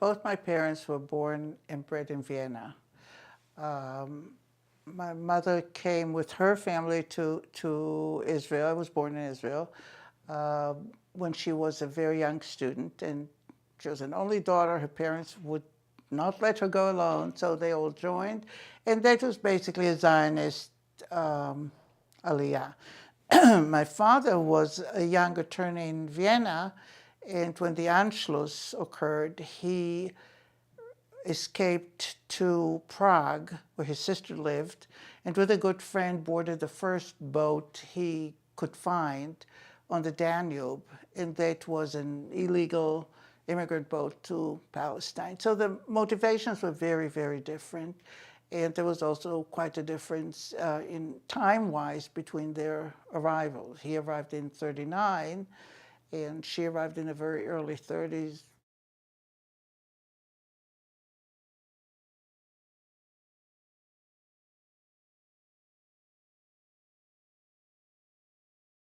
Both my parents were born and bred in Vienna. My mother came with her family to Israel. I was born in Israel when she was a very young student, and she was an only daughter. Her parents would not let her go alone, so they all joined, and that was basically a Zionist aliyah. My father was a young attorney in Vienna, and when the Anschluss occurred, he escaped to Prague, where his sister lived, and with a good friend boarded the first boat he could find on the Danube, and that was an illegal immigrant boat to Palestine. So the motivations were very, very different, and there was also quite a difference in time-wise between their arrivals. He arrived in '39, and she arrived in the very early '30s,